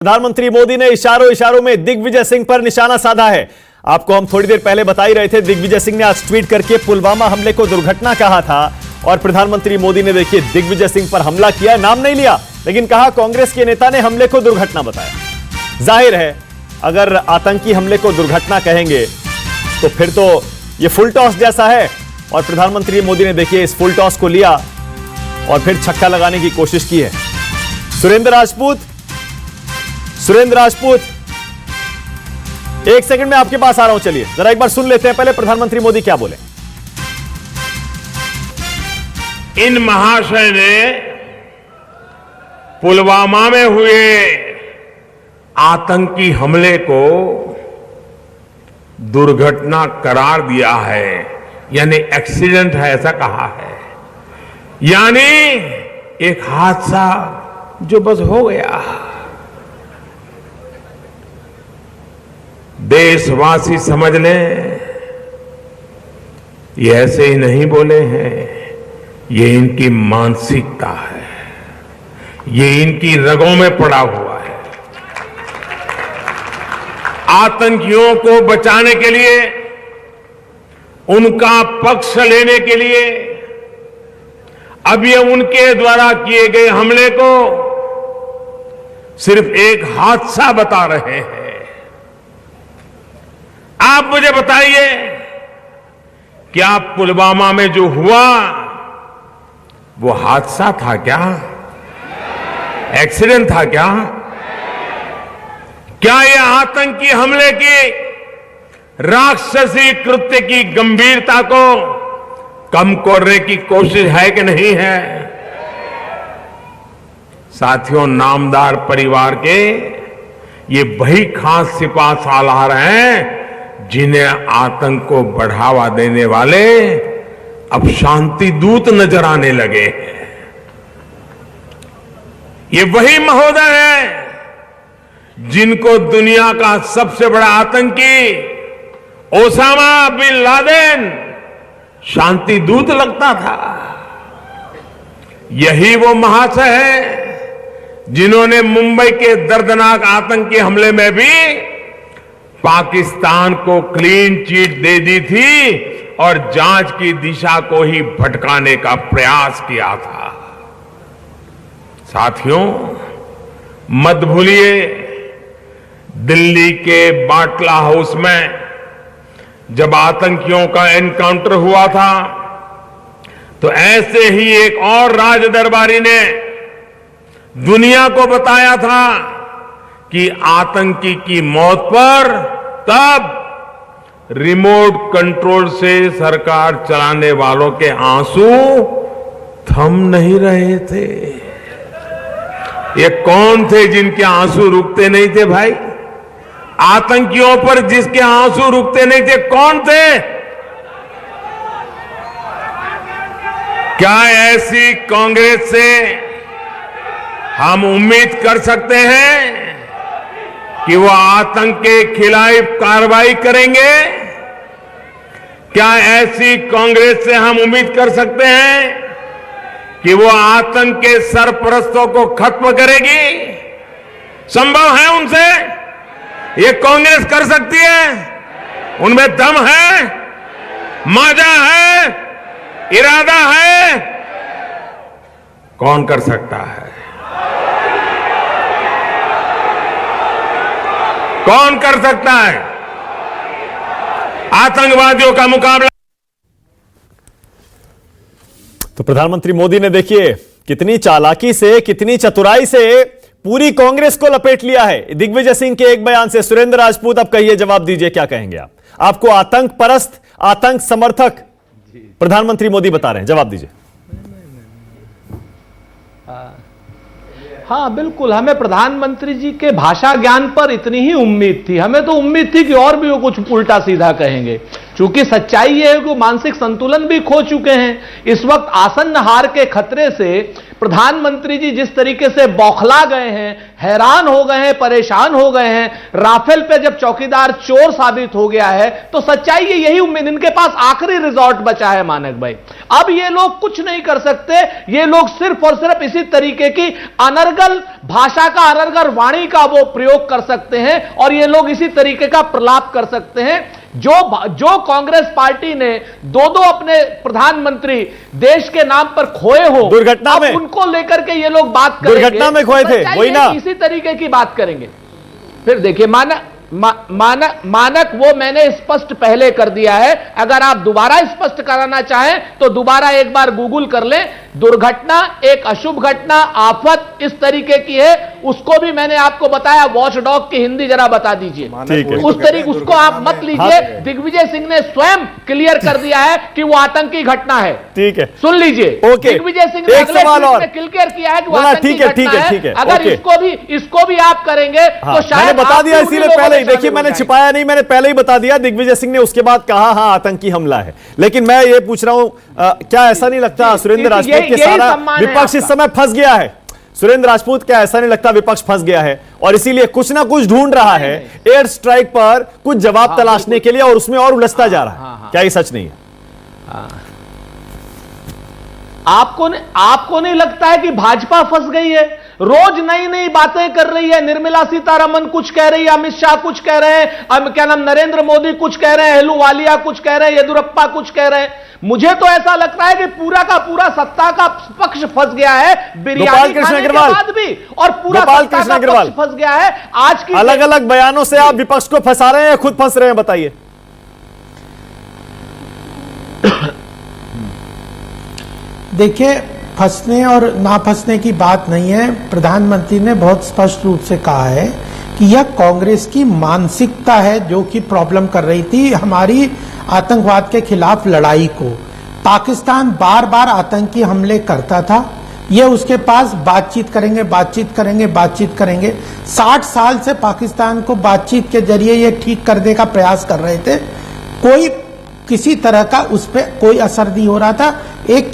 प्रधानमंत्री मोदी ने इशारों इशारों में दिग्विजय सिंह पर निशाना साधा है। आपको हम थोड़ी देर पहले बता ही रहे थे, दिग्विजय सिंह ने आज ट्वीट करके पुलवामा हमले को दुर्घटना कहा था और प्रधानमंत्री मोदी ने देखिए दिग्विजय सिंह पर हमला किया, नाम नहीं लिया लेकिन कहा कांग्रेस के नेता ने हमले को दुर्घटना बताया। जाहिर है अगर आतंकी हमले को दुर्घटना कहेंगे तो फिर तो यह फुल टॉस जैसा है और प्रधानमंत्री मोदी ने देखिए इस फुल टॉस को लिया और फिर छक्का लगाने की कोशिश की है। सुरेंद्र राजपूत एक सेकंड में आपके पास आ रहा हूं, चलिए जरा एक बार सुन लेते हैं पहले प्रधानमंत्री मोदी क्या बोले। इन महाशय ने पुलवामा में हुए आतंकी हमले को दुर्घटना करार दिया है, यानी एक्सीडेंट है ऐसा कहा है, यानी एक हादसा जो बस हो गया। देशवासी समझ लें ये ऐसे ही नहीं बोले हैं, ये इनकी मानसिकता है, ये इनकी रगों में पड़ा हुआ है। आतंकियों को बचाने के लिए, उनका पक्ष लेने के लिए अब ये उनके द्वारा किए गए हमले को सिर्फ एक हादसा बता रहे हैं। आप मुझे बताइए, क्या पुलवामा में जो हुआ वो हादसा था क्या? एक्सीडेंट था क्या? क्या ये आतंकी हमले की राक्षसी कृत्य की गंभीरता को कम करने की कोशिश है कि नहीं है? साथियों, नामदार परिवार के ये वही खास सिपा सालार हैं जिन्हें आतंक को बढ़ावा देने वाले अब शांति दूत नजर आने लगे हैं। ये वही महोदय हैं जिनको दुनिया का सबसे बड़ा आतंकी ओसामा बिन लादेन शांति दूत लगता था। यही वो महाशय हैं जिन्होंने मुंबई के दर्दनाक आतंकी हमले में भी पाकिस्तान को क्लीन चिट दे दी थी और जांच की दिशा को ही भटकाने का प्रयास किया था। साथियों, मत भूलिए दिल्ली के बाटला हाउस में जब आतंकियों का एनकाउंटर हुआ था तो ऐसे ही एक और राज दरबारी ने दुनिया को बताया था कि आतंकी की मौत पर तब रिमोट कंट्रोल से सरकार चलाने वालों के आंसू थम नहीं रहे थे। ये कौन थे जिनके आंसू रुकते नहीं थे भाई? आतंकियों पर जिसके आंसू रुकते नहीं थे कौन थे? क्या ऐसी कांग्रेस से हम उम्मीद कर सकते हैं कि वो आतंक के खिलाफ कार्रवाई करेंगे? क्या ऐसी कांग्रेस से हम उम्मीद कर सकते हैं कि वो आतंक के सरपरस्तों को खत्म करेगी? संभव है उनसे? ये कांग्रेस कर सकती है? उनमें दम है, माजा है, इरादा है? कौन कर सकता है? कौन कर सकता है आतंकवादियों का मुकाबला? तो प्रधानमंत्री मोदी ने देखिए कितनी चालाकी से, कितनी चतुराई से पूरी कांग्रेस को लपेट लिया है दिग्विजय सिंह के एक बयान से। सुरेंद्र राजपूत, अब कहिए, जवाब दीजिए, क्या कहेंगे आप? आपको आतंक परस्त, आतंक समर्थक प्रधानमंत्री मोदी बता रहे हैं, जवाब दीजिए। हाँ बिल्कुल, हमें प्रधानमंत्री जी के भाषा ज्ञान पर इतनी ही उम्मीद थी। हमें तो उम्मीद थी कि और भी वो कुछ उल्टा सीधा कहेंगे, क्योंकि सच्चाई ये है कि मानसिक संतुलन भी खो चुके हैं। इस वक्त आसन्न हार के खतरे से प्रधानमंत्री जी जिस तरीके से बौखला गए हैं, हैरान हो गए हैं, परेशान हो गए हैं, राफेल पे जब चौकीदार चोर साबित हो गया है, तो सच्चाई है यही उम्मीद, इनके पास आखिरी रिजॉर्ट बचा है मानक भाई। अब ये लोग कुछ नहीं कर सकते, ये लोग सिर्फ और सिर्फ इसी तरीके की अनर्गल भाषा का, अनर्गल वाणी का वो प्रयोग कर सकते हैं और ये लोग इसी तरीके का प्रलाप कर सकते हैं। जो कांग्रेस पार्टी ने दो अपने प्रधानमंत्री देश के नाम पर खोए हो, दुर्घटना में, उनको लेकर के ये लोग बात करेंगे, दुर्घटना में खोए थे, वही ना, इसी तरीके की बात करेंगे। फिर देखिए मानक वो मैंने स्पष्ट पहले कर दिया है, अगर आप दोबारा स्पष्ट कराना चाहें तो दोबारा एक बार गूगल कर लें। दुर्घटना, एक अशुभ घटना, आफत इस तरीके की है, उसको भी मैंने आपको बताया। वॉच डॉग की हिंदी जरा बता दीजिए, उस तरीके उसको आप मत लीजिए। दिग्विजय सिंह ने स्वयं क्लियर कर दिया है कि वो आतंकी घटना है। ठीक है, सुन लीजिए, दिग्विजय सिंह ने अगले ट्वीट में क्लियर किया है कि वो आतंकी घटना है। अगर इसको भी आप करेंगे तो शायद बता दिया, इसीलिए पहले देखिए मैंने छिपाया नहीं, मैंने पहले ही बता दिया। दिग्विजय सिंह ने उसके बाद कहा हां आतंकी हमला है, लेकिन मैं ये पूछ रहा हूं क्या ऐसा नहीं लगता सुरेंद्र राजपूत के सारा विपक्ष इस समय फंस गया है? सुरेंद्र राजपूत, क्या ऐसा नहीं लगता विपक्ष फंस गया है और इसीलिए कुछ ना कुछ ढूंढ रहा है एयर स्ट्राइक पर कुछ जवाब तलाशने के लिए और उसमें और उलझता जा रहा है? क्या ये सच नहीं है? आपको नहीं लगता है कि भाजपा फंस गई है? रोज नई नई बातें कर रही है, निर्मला सीतारमण कुछ कह रही है, अमित शाह कुछ कह रहे हैं, क्या नाम, नरेंद्र मोदी कुछ कह रहे हैं, अहलूवालिया कुछ कह रहे हैं, येदियुरप्पा कुछ कह रहे हैं। मुझे तो ऐसा लगता है कि पूरा का पूरा सत्ता का पक्ष फंस गया है बिरयानी खाने के बाद भी, और पूरा सत्ता का पक्ष फंस गया है। आज की अलग अलग बयानों से आप विपक्ष को फंसा रहे हैं या खुद फंस रहे हैं, बताइए। देखिए, फंसने और ना फंसने की बात नहीं है। प्रधानमंत्री ने बहुत स्पष्ट रूप से कहा है कि यह कांग्रेस की मानसिकता है जो कि प्रॉब्लम कर रही थी हमारी आतंकवाद के खिलाफ लड़ाई को। पाकिस्तान बार बार आतंकी हमले करता था, ये उसके पास बातचीत करेंगे, बातचीत करेंगे, बातचीत करेंगे। 60 साल से पाकिस्तान को बातचीत के जरिए ये ठीक करने का प्रयास कर रहे थे, कोई किसी तरह का उस पर कोई असर नहीं हो रहा था। एक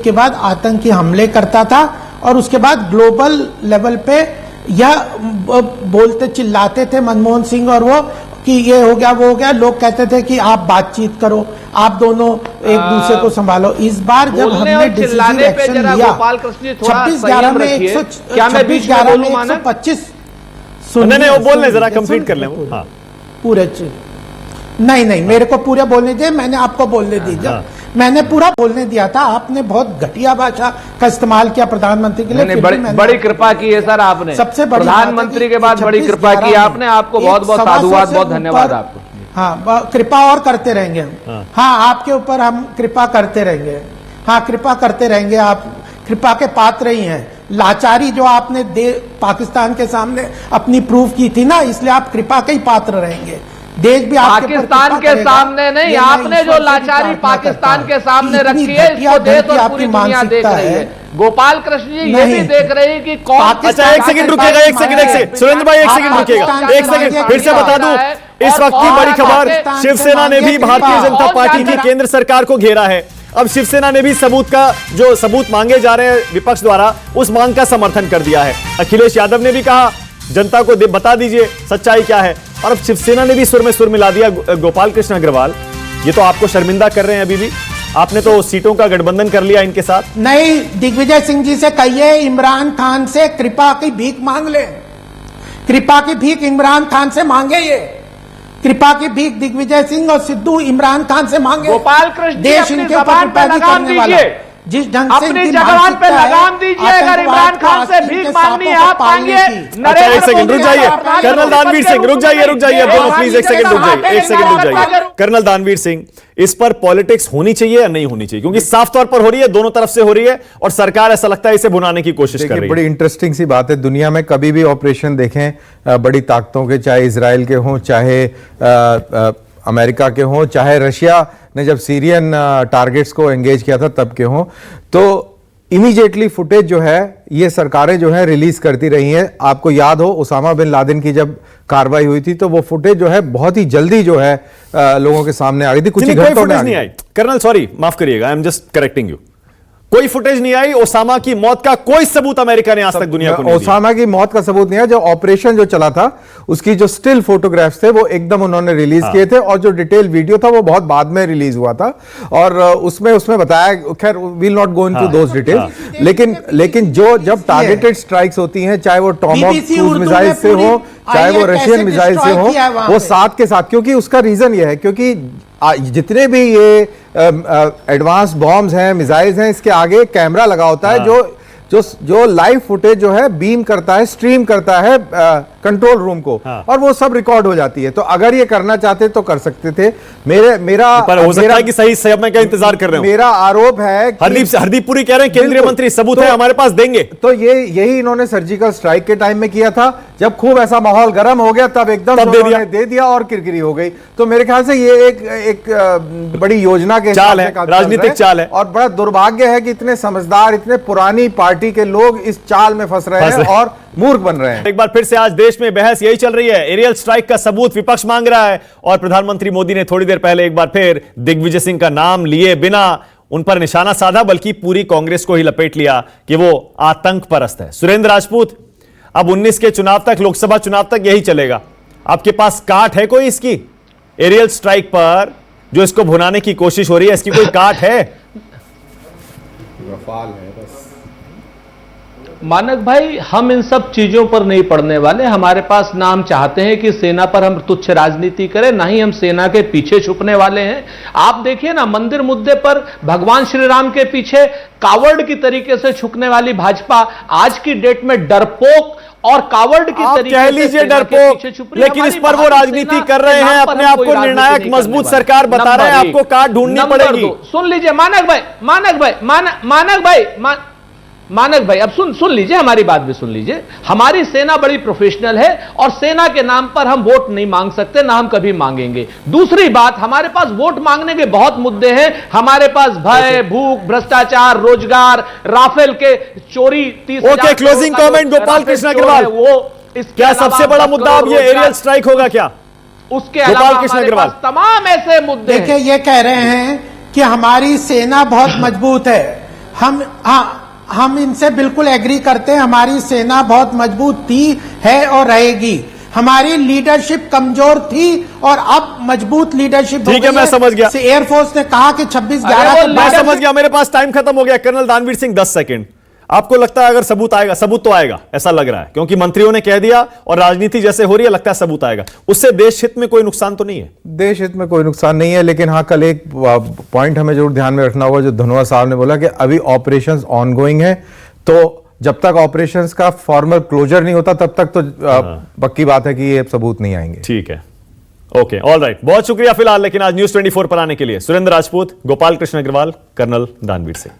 के बाद आतंकी हमले करता था और उसके बाद ग्लोबल लेवल पे यह बोलते चिल्लाते थे मनमोहन सिंह और वो कि ये हो गया, वो हो गया। लोग कहते थे कि आप बातचीत करो, आप दोनों एक दूसरे को संभालो। इस बार जब हमने डिसीजन एक्शन लिया 26/11 में 125 नहीं, वो बोलने जरा कंप्लीट कर लें पूरे नहीं, मेरे को पूरा बोलने दिए, मैंने आपको बोलने दीजिए। मैंने पूरा बोलने दिया था, आपने बहुत घटिया भाषा का इस्तेमाल किया प्रधानमंत्री के लिए। बड़ी कृपा की है सर आपने, सबसे प्रधानमंत्री के बाद बड़ी कृपा की आपने, आपको बहुत बहुत साधुवाद, बहुत धन्यवाद आपको। हाँ, कृपा और करते रहेंगे हम। हाँ, आपके ऊपर हम कृपा करते रहेंगे। हाँ, कृपा करते रहेंगे, आप कृपा के पात्र ही हैं। लाचारी जो आपने पाकिस्तान के सामने अपनी प्रूफ की थी ना, इसलिए आप कृपा के ही पात्र रहेंगे। देश भी पाकिस्तान के सामने नहीं, आपने जो लाचारी पाकिस्तान के सामने रखी है, इसको देश और पूरी दुनिया देख रही है। गोपाल कृष्ण जी ये भी देख रहे हैं कि कौन। अच्छा, एक सेकंड रुकिएगा, एक सेकंड सुरेंद्र भाई, एक सेकंड रुकिएगा, एक सेकंड फिर से बता दूं, इस वक्त की बड़ी खबर, शिवसेना ने भी भारतीय जनता पार्टी की केंद्र सरकार को घेरा है। अब शिवसेना ने भी जो सबूत मांगे जा रहे हैं विपक्ष द्वारा, उस मांग का समर्थन कर दिया है। अखिलेश यादव ने भी कहा जनता को बता दीजिए सच्चाई क्या है, और अब शिवसेना ने भी सुर में सुर मिला दिया। गोपाल कृष्ण अग्रवाल, ये तो आपको शर्मिंदा कर रहे हैं, अभी भी आपने तो सीटों का गठबंधन कर लिया इनके साथ। नहीं, दिग्विजय सिंह जी से कहिए इमरान खान से कृपा की भीख मांग ले, कृपा की भीख इमरान खान से मांगे, ये कृपा की भीख दिग्विजय सिंह और सिद्धू इमरान खान से मांगे। गोपाल कृष्ण देश इनके ऊपर लगाम दीजिए, जिस ढंग से अपनी जबान पे लगाम दीजिए। अगर इमरान खान से भीख मांगनी है आप मांगिए। एक सेकंड रुक जाइए, कर्नल दानवीर सिंह रुक जाइए दोनों प्लीज, एक सेकंड रुक जाइए। कर्नल दानवीर सिंह, इस पर पॉलिटिक्स होनी चाहिए या नहीं होनी चाहिए? क्योंकि साफ तौर पर हो रही है, दोनों तरफ से हो रही है और सरकार ऐसा लगता है इसे भुनाने की कोशिश कर रही है। बड़ी इंटरेस्टिंग सी बात है, दुनिया में कभी भी ऑपरेशन देखें बड़ी ताकतों के, चाहे इजराइल के हों, चाहे अमेरिका के हों, चाहे रशिया ने जब सीरियन टारगेट्स को एंगेज किया था तब के हों, तो इमीडिएटली फुटेज जो है ये सरकारें जो है रिलीज करती रही हैं। आपको याद हो उसामा बिन लादेन की जब कार्रवाई हुई थी तो वो फुटेज जो है बहुत ही जल्दी जो है लोगों के सामने आ गई थी, कुछ ही घंटों में नहीं आई। कर्नल सॉरी, माफ करिएगा, I am just correcting you. कोई फुटेज नहीं आई ओसामा की मौत का, कोई सबूत अमेरिका ने आज तक दुनिया को नहीं दिया। ओसामा की मौत का सबूत नहीं है। जो ऑपरेशन जो चला था उसकी जो स्टिल फोटोग्राफ्स थे वो एकदम उन्होंने रिलीज किए थे, और जो डिटेल वीडियो था वो बहुत बाद में रिलीज हुआ था, और उसमें बताया, खैर will not go into those details, लेकिन जो जब टारगेटेड स्ट्राइक्स होती हैं, चाहे वो टॉमहॉक क्रूज मिसाइल से हो, चाहे वो रशियन मिसाइल से हो, वो साथ के साथ, क्योंकि उसका रीजन ये है, क्योंकि जितने भी ये एडवांस बॉम्ब्स हैं, मिसाइल्स हैं, इसके आगे कैमरा लगा होता है जो लाइव फुटेज जो है बीम करता है, स्ट्रीम करता है कंट्रोल रूम को, और वो सब रिकॉर्ड हो जाती है। तो अगर ये करना चाहते तो कर सकते थे। मेरा पर हो सकता है कि सही समय का इंतजार कर रहे हो। मेरा आरोप है कि हरदीप पुरी कह रहे हैं केंद्रीय मंत्री सबूत है हमारे पास, देंगे। तो यही इन्होंने सर्जिकल स्ट्राइक के टाइम में किया था, जब खूब ऐसा माहौल गर्म हो गया तब एकदम दे दिया और किरकिरी हो गई। तो मेरे ख्याल से ये एक बड़ी योजना के चाल है, राजनीतिक चाल है, और बड़ा दुर्भाग्य है कि इतने समझदार, इतने पुरानी पार्टी के लोग इस चाल में फंस रहे हैं और मूर्ख बन रहे हैं। एक बार फिर से आज देश में बहस यही चल रही है, एरियल स्ट्राइक का सबूत विपक्ष मांग रहा है, और प्रधानमंत्री मोदी ने थोड़ी देर पहले एक बार फिर दिग्विजय सिंह का नाम लिए बिना उन पर निशाना साधा, बल्कि पूरी कांग्रेस को ही लपेट लिया कि वो आतंक परस्त है। सुरेंद्र राजपूत, अब 19 के चुनाव तक, लोकसभा चुनाव तक यही चलेगा। आपके पास काट है कोई इसकी, एरियल स्ट्राइक पर जो इसको भुनाने की कोशिश हो रही है, इसकी कोई काट है? रफाल है बस। मानक भाई, हम इन सब चीजों पर नहीं पड़ने वाले। हमारे पास ना हम चाहते हैं कि सेना पर हम तुच्छ राजनीति करें, ना ही हम सेना के पीछे छुपने वाले हैं। आप देखिए ना, मंदिर मुद्दे पर भगवान श्री राम के पीछे कावर्ड की तरीके से छुपने वाली भाजपा आज की डेट में डरपोक और कावर्ड की तरीके कह लीजिए डरपोक, लेकिन इस पर वो राजनीति कर रहे हैं, अपने आप को निर्णायक मजबूत सरकार बता रहे हैं, आपको काट ढूंढनी पड़ेगी। सुन लीजिए मानक भाई, अब सुन लीजिए, हमारी बात भी सुन लीजिए। हमारी सेना बड़ी प्रोफेशनल है, और सेना के नाम पर हम वोट नहीं मांग सकते, ना हम कभी मांगेंगे। दूसरी बात, हमारे पास वोट मांगने के बहुत मुद्दे हैं। हमारे पास भय, भूख, भ्रष्टाचार, रोजगार, राफेल के चोरी, 30,000। Okay, closing comment Gopal Krishna Agarwal, क्या सबसे बड़ा मुद्दा अब ये एरियल स्ट्राइक होगा क्या? उसके अलावा हमारे पास तमाम ऐसे मुद्दे हैं। देखिए, ये कह रहे हैं कि हमारी सेना बहुत मजबूत है। हम इनसे बिल्कुल एग्री करते हैं। हमारी सेना बहुत मजबूत थी, है और रहेगी। हमारी लीडरशिप कमजोर थी और अब मजबूत लीडरशिप। ठीक है, मैं समझ गया। एयरफोर्स ने कहा कि 26/11 मैं समझ गया, मेरे पास टाइम खत्म हो गया। कर्नल दानवीर सिंह, 10 सेकंड। आपको लगता है अगर सबूत आएगा? सबूत तो आएगा, ऐसा लग रहा है, क्योंकि मंत्रियों ने कह दिया और राजनीति जैसे हो रही है, लगता है सबूत आएगा। उससे देश हित में कोई नुकसान तो नहीं है? देश हित में कोई नुकसान नहीं है, लेकिन हाँ, कल एक पॉइंट हमें जरूर ध्यान में रखना होगा, जो धनोआ साहब ने बोला कि अभी ऑपरेशंस ऑनगोइंग है, तो जब तक ऑपरेशंस का फॉर्मल क्लोजर नहीं होता तब तक तो पक्की बात है कि ये सबूत नहीं आएंगे। ठीक है, ओके, ऑल राइट, बहुत शुक्रिया फिलहाल। लेकिन आज न्यूज 24 पर आने के लिए सुरेंद्र राजपूत, गोपाल कृष्ण अग्रवाल, कर्नल दानवीर सिंह।